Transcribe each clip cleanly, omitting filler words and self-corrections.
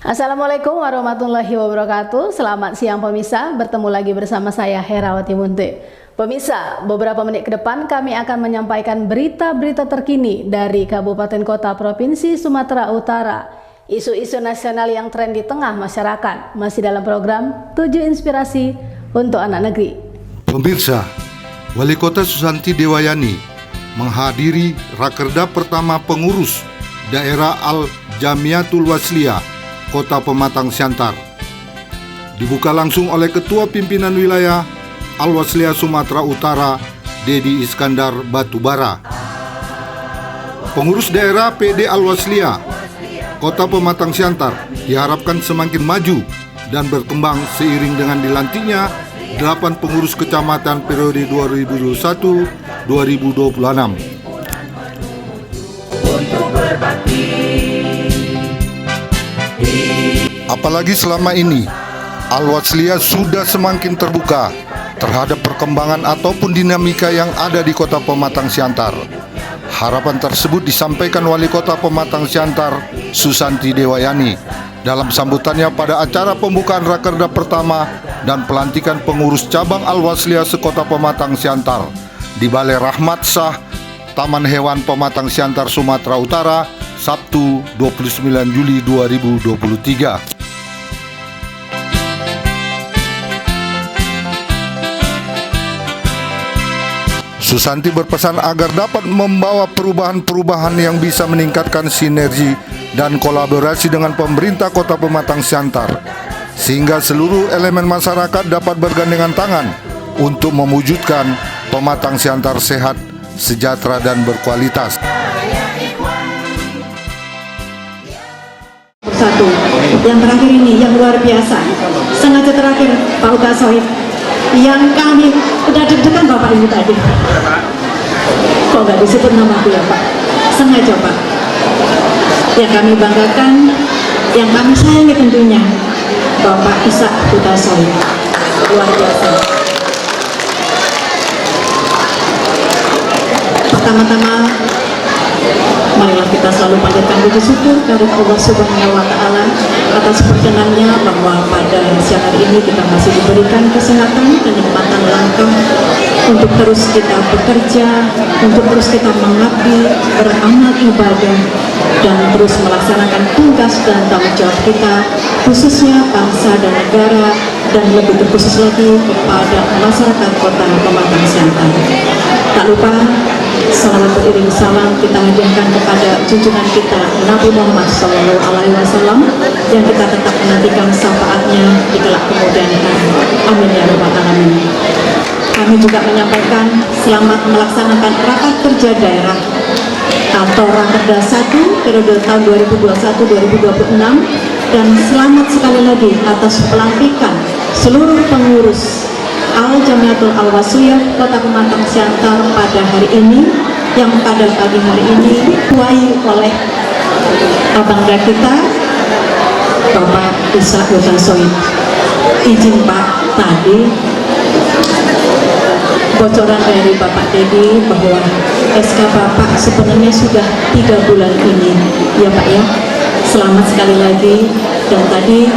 Assalamualaikum warahmatullahi wabarakatuh. Selamat siang pemirsa, bertemu lagi bersama saya Herawati Munte. Pemirsa, beberapa menit ke depan kami akan menyampaikan berita-berita terkini dari Kabupaten Kota Provinsi Sumatera Utara. Isu-isu nasional yang tren di tengah masyarakat, masih dalam program 7 Inspirasi untuk Anak Negeri. Pemirsa, Wali Kota Susanti Dewayani menghadiri Rakerda pertama pengurus daerah Al-Jamiatul Wasliyah Kota Pematang Siantar. Dibuka langsung oleh Ketua Pimpinan Wilayah Al-Wasliyah Sumatera Utara, Dedi Iskandar Batubara. Pengurus daerah PD Al-Wasliyah Kota Pematang Siantar diharapkan semakin maju dan berkembang seiring dengan dilantiknya 8 pengurus kecamatan periode 2021-2026. Apalagi selama ini Al-Wasliyah sudah semakin terbuka terhadap perkembangan ataupun dinamika yang ada di Kota Pematang Siantar. Harapan tersebut disampaikan Wali Kota Pematang Siantar, Susanti Dewayani, dalam sambutannya pada acara pembukaan Rakerda pertama dan pelantikan pengurus cabang Al-Wasliyah sekota Pematang Siantar di Balai Rahmat Shah, Taman Hewan Pematang Siantar, Sumatera Utara, Sabtu 29 Juli 2023. Susanti berpesan agar dapat membawa perubahan-perubahan yang bisa meningkatkan sinergi dan kolaborasi dengan pemerintah Kota Pematang Siantar, sehingga seluruh elemen masyarakat dapat bergandengan tangan untuk mewujudkan Pematang Siantar sehat, sejahtera, dan berkualitas. Satu, yang terakhir ini yang luar biasa, sengaja terakhir Pak Uga Soid, yang kami udah deg-degan Bapak Ibu tadi. Kok nggak disebut namaku ya Pak? Sengaja Pak. Yang kami banggakan, yang kami sayangi tentunya Bapak Ishak Uga Soid, luar biasa. Pertama-tama, marilah kita selalu panjatkan puji syukur kepada Allah Subhanahu wa Ta'ala atas perkenannya bahwa pada siang hari ini kita masih diberikan kesehatan, kenikmatan langkah untuk terus kita bekerja, untuk terus kita mengabdi, beramal ibadah, dan terus melaksanakan tugas dan tanggung jawab kita, khususnya bangsa dan negara, dan lebih terkhusus lagi kepada masyarakat Kota Pematang Siantar. Tak lupa, salawat beriring salam kita hadiahkan kepada junjungan kita Nabi Muhammad SAW yang kita tetap menantikan syafaatnya di kelak kemudian hari. Amin ya rabbal alamin. Kami juga menyampaikan selamat melaksanakan rapat kerja daerah atau Rakerda 1 periode tahun 2021-2026 dan selamat sekali lagi atas pelantikan seluruh pengurus Al-Jamiatul Al-Wasliyah Kota Pematang Siantar pada hari ini, yang pada pagi hari ini dituai oleh abangda kita Bapak Ishak Uga Soid. Izin Pak, tadi bocoran dari Bapak Dedi bahwa SK Bapak sebenarnya sudah 3 bulan ini ya Pak ya. Selamat sekali lagi. Dan tadi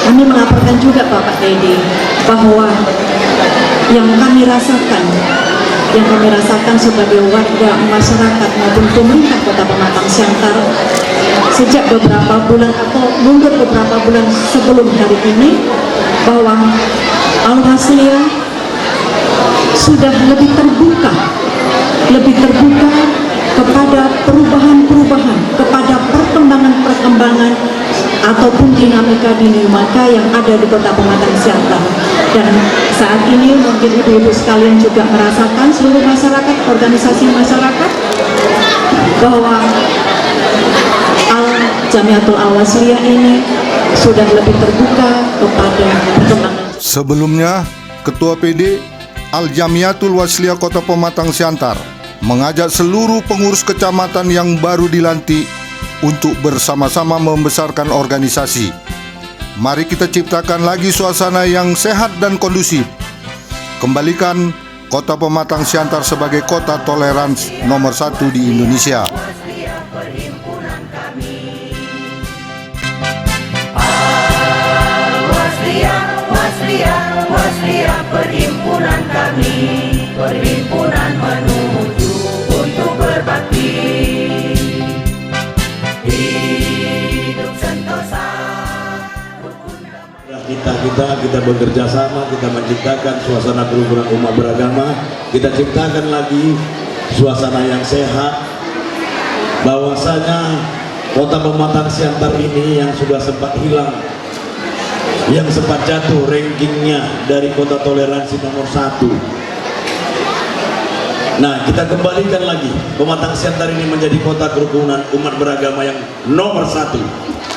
kami melaporkan juga Bapak Dedi bahwa yang kami rasakan sebagai warga masyarakat maupun pemerintah Kota Pematang Siantar sejak beberapa bulan atau mundur beberapa bulan sebelum hari ini, bahwa Al-Wasliyah sudah lebih terbuka kepada perubahan-perubahan, kepada perkembangan ataupun dinamika yang ada di Kota Pematang Siantar. Dan saat ini mungkin ibu-ibu sekalian juga merasakan, seluruh masyarakat, organisasi masyarakat, bahwa Al-Jamiatul Al-Wasliyah ini sudah lebih terbuka kepada perkembangan. Sebelumnya, Ketua PD Al-Jamiatul Wasliyah Kota Pematang Siantar mengajak seluruh pengurus kecamatan yang baru dilantik untuk bersama-sama membesarkan organisasi. Mari kita ciptakan lagi suasana yang sehat dan kondusif. Kembalikan Kota Pematang Siantar sebagai kota toleransi nomor 1 di Indonesia. Waslia perhimpunan kami, perhimpunan menuju untuk berbakti. Hidup sentosa. Kita bekerja sama, kita menciptakan suasana kerukunan umat beragama, kita ciptakan lagi suasana yang sehat, bahwasanya kota Pematang Siantar ini yang sudah sempat hilang, yang sempat jatuh rankingnya dari kota toleransi nomor 1. Nah, kita kembalikan lagi Pematang Siantar ini menjadi kota kerukunan umat beragama yang nomor 1.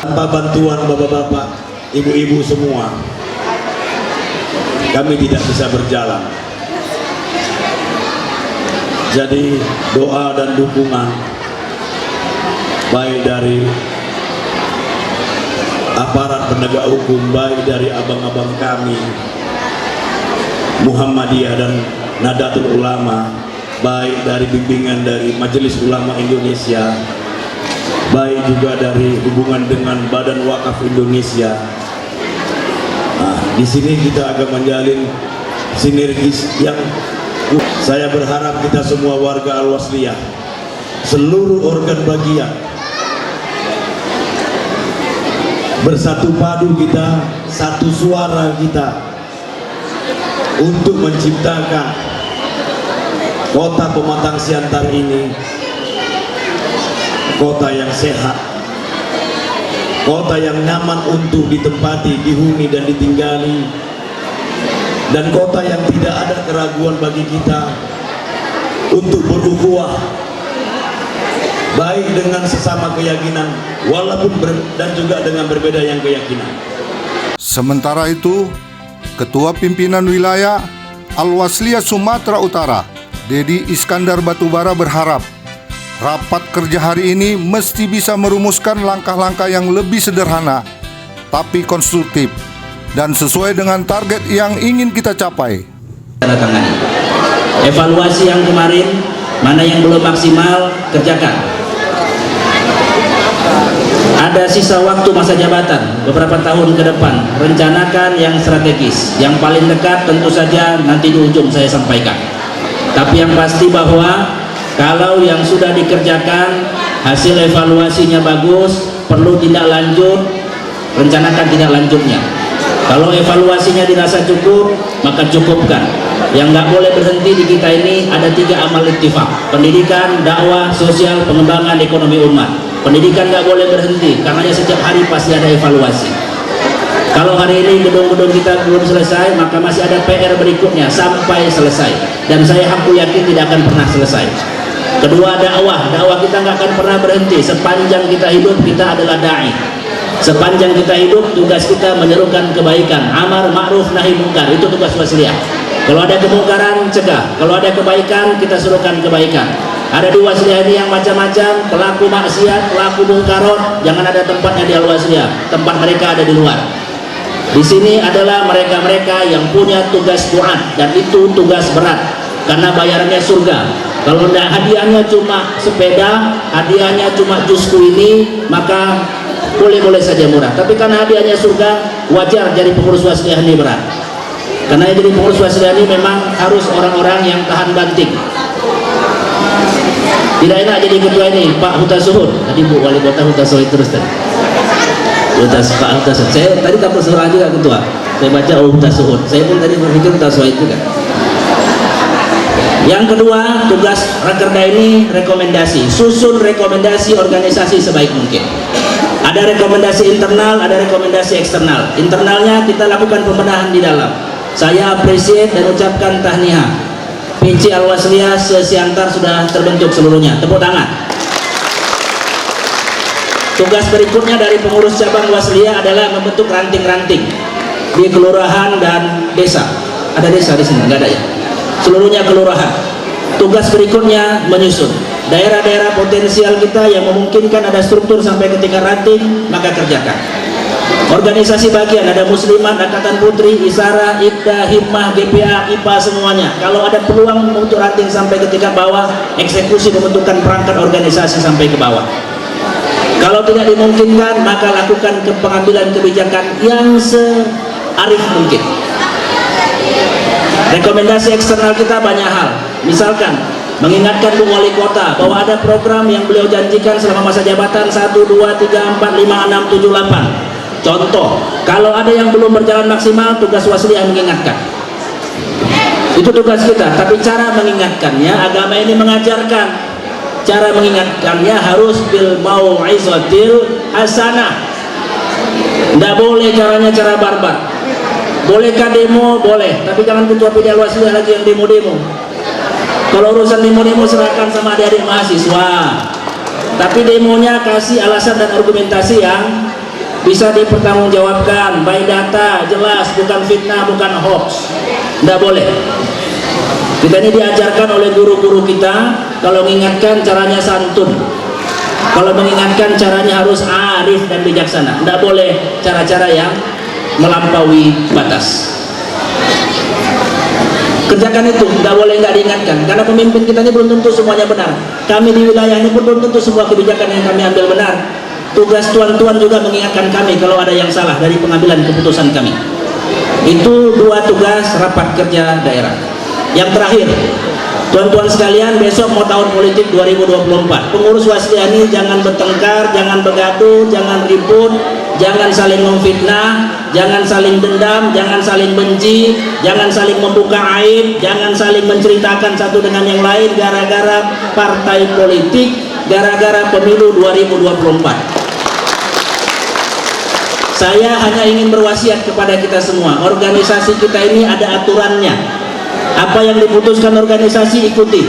Tanpa bantuan bapak-bapak, ibu-ibu semua, kami tidak bisa berjalan. Jadi doa dan dukungan baik dari aparat penegak hukum, baik dari abang-abang kami Muhammadiyah dan Nahdlatul Ulama, baik dari bimbingan dari Majelis Ulama Indonesia, baik juga dari hubungan dengan Badan Wakaf Indonesia. Nah, di sini kita akan menjalin sinergis yang saya berharap kita semua warga Al-Wasliyah, seluruh organ bagian, bersatu padu kita, satu suara kita untuk menciptakan kota Pematang Siantar ini kota yang sehat, kota yang nyaman untuk ditempati, dihuni dan ditinggali, dan kota yang tidak ada keraguan bagi kita untuk berukhuwah baik dengan sesama keyakinan walaupun dan juga dengan berbeda yang keyakinan. Sementara itu, Ketua Pimpinan Wilayah Al-Wasliyah Sumatera Utara, Dedi Iskandar Batubara berharap rapat kerja hari ini mesti bisa merumuskan langkah-langkah yang lebih sederhana tapi konstruktif dan sesuai dengan target yang ingin kita capai. Tangani. Evaluasi yang kemarin, mana yang belum maksimal, kerjakan. Ada sisa waktu masa jabatan beberapa tahun ke depan, rencanakan yang strategis. Yang paling dekat tentu saja nanti di ujung saya sampaikan. Tapi yang pasti bahwa kalau yang sudah dikerjakan hasil evaluasinya bagus, perlu tindak lanjut, rencanakan tindak lanjutnya. Kalau evaluasinya dirasa cukup, maka cukupkan. Yang nggak boleh berhenti di kita ini ada 3 amal ittifaq: pendidikan, dakwah, sosial, pengembangan ekonomi umat. Pendidikan nggak boleh berhenti, karena setiap hari pasti ada evaluasi. Kalau hari ini gedung-gedung kita belum selesai, maka masih ada PR berikutnya sampai selesai. Dan saya aku yakin tidak akan pernah selesai. Kedua, dakwah kita nggak akan pernah berhenti. Sepanjang kita hidup, kita adalah da'i. Sepanjang kita hidup, tugas kita menyerukan kebaikan, amar ma'ruf nahi mungkar. Itu tugas Wasliyah. Kalau ada kemungkaran, cegah. Kalau ada kebaikan, kita suruhkan kebaikan. Ada di Wasliyah ini yang macam-macam, pelaku maksiat, pelaku mungkarot, jangan ada tempatnya di Al-Wasliyah. Tempat mereka ada di luar. Di sini adalah mereka-mereka yang punya tugas bu'at, dan itu tugas berat karena bayarannya surga. Kalau hadiahnya cuma sepeda, hadiahnya cuma jusku ini, maka boleh-boleh saja murah. Tapi karena hadiahnya surga, wajar jadi pengurus Wasliyah ini berat. Karena yang jadi pengurus Wasliyah ini memang harus orang-orang yang tahan banting. Tidak enak jadi ketua ini, Pak Hutasuhud. Tadi Bu Wali Kota Hutasuhud terus tadi. Pak Hutasuhud. Saya tadi takut salah juga ketua. Saya baca Hutasuhud. Saya pun tadi berpikir Hutasuhud juga. Yang kedua, tugas Rakerda ini rekomendasi. Susun rekomendasi organisasi sebaik mungkin. Ada rekomendasi internal, ada rekomendasi eksternal. Internalnya kita lakukan pembenahan di dalam. Saya appreciate dan ucapkan tahniah. PC Al-Wasliyah se-Siantar sudah terbentuk seluruhnya. Tepuk tangan. Tugas berikutnya dari pengurus cabang Wasliyah adalah membentuk ranting-ranting di kelurahan dan desa. Ada desa di sini? Enggak ada ya? Seluruhnya kelurahan. Tugas berikutnya menyusun daerah-daerah potensial kita yang memungkinkan ada struktur sampai ke tingkat ranting, maka kerjakan. Organisasi bagian ada Muslimat, Angkatan Putri, Isara, IPDA, Himmah, GPA, IPA semuanya. Kalau ada peluang untuk ranting sampai ke tingkat bawah, eksekusi pembentukan perangkat organisasi sampai ke bawah. Kalau tidak dimungkinkan, maka lakukan pengambilan kebijakan yang searif mungkin. Rekomendasi eksternal kita banyak hal. Misalkan mengingatkan Bu Wali Kota bahwa ada program yang beliau janjikan selama masa jabatan 1, 2, 3, 4, 5, 6, 7, 8. Contoh, kalau ada yang belum berjalan maksimal, tugas Wasliyah mengingatkan. Itu tugas kita, tapi cara mengingatkannya, agama ini mengajarkan. Cara mengingatkannya harus bil mau'izatil hasanah. Tidak boleh caranya cara barbar. Bolehkah demo? Boleh, tapi jangan ketua PD Al-Wasliyah lagi yang demo-demo. Kalau urusan demo-demo serahkan sama adik-adik mahasiswa. Tapi demonya kasih alasan dan argumentasi yang bisa dipertanggungjawabkan, by data, jelas, bukan fitnah, bukan hoax. Tidak boleh. Kita ini diajarkan oleh guru-guru kita, kalau mengingatkan caranya santun, kalau mengingatkan caranya harus arif dan bijaksana. Tidak boleh cara-cara yang melampaui batas. Kerjakan itu, tidak boleh nggak diingatkan, karena pemimpin kita ini belum tentu semuanya benar. Kami di wilayah ini pun belum tentu semua kebijakan yang kami ambil benar. Tugas tuan-tuan juga mengingatkan kami kalau ada yang salah dari pengambilan keputusan kami. Itu dua tugas rapat kerja daerah. Yang terakhir, tuan-tuan sekalian, besok mau tahun politik 2024. Pengurus Wasliyah ini jangan bertengkar, jangan bergaduh, jangan ribut, jangan saling memfitnah, jangan saling dendam, jangan saling benci, jangan saling membuka aib, jangan saling menceritakan satu dengan yang lain gara-gara partai politik, gara-gara pemilu 2024. Saya hanya ingin berwasiat kepada kita semua, organisasi kita ini ada aturannya. Apa yang diputuskan organisasi ikuti.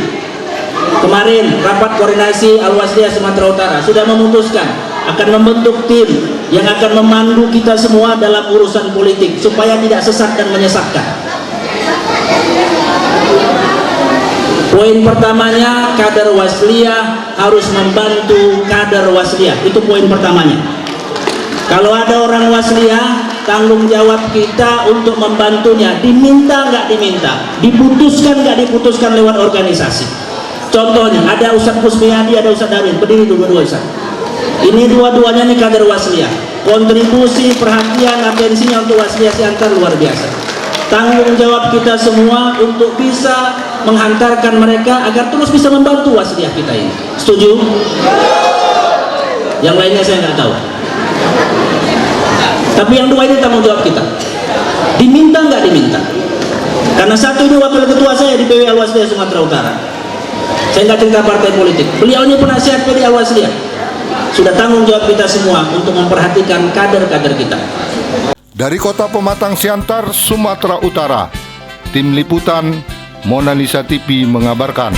Kemarin rapat koordinasi Al-Wasliyah Sumatera Utara sudah memutuskan akan membentuk tim yang akan memandu kita semua dalam urusan politik supaya tidak sesat dan menyesatkan. Poin pertamanya, kader Wasliyah harus membantu kader Wasliyah. Itu poin pertamanya. Kalau ada orang Wasliyah, tanggung jawab kita untuk membantunya. Diminta nggak diminta, diputuskan nggak diputuskan lewat organisasi. Contohnya ada Ustadz Kusmiyadi, ada Ustadz Darwin, berdiri dua-dua Ustadz. Ini dua-duanya nih kader Wasliyah. Kontribusi, perhatian, atensinya untuk Wasliyah Siantar luar biasa. Tanggung jawab kita semua untuk bisa menghantarkan mereka agar terus bisa membantu Wasliyah kita ini. Setuju? Yang lainnya saya nggak tahu. Tapi yang dua ini tanggung jawab kita. Diminta nggak diminta. Karena satu ini wakil ketua saya di PW Al-Wasliyah Sumatera Utara. Saya nggak cerita partai politik. Beliau ini penasihat PD Al-Wasliyah. Sudah tanggung jawab kita semua untuk memperhatikan kader-kader kita. Dari Kota Pematang Siantar, Sumatera Utara, Tim Liputan Monalisa TV mengabarkan.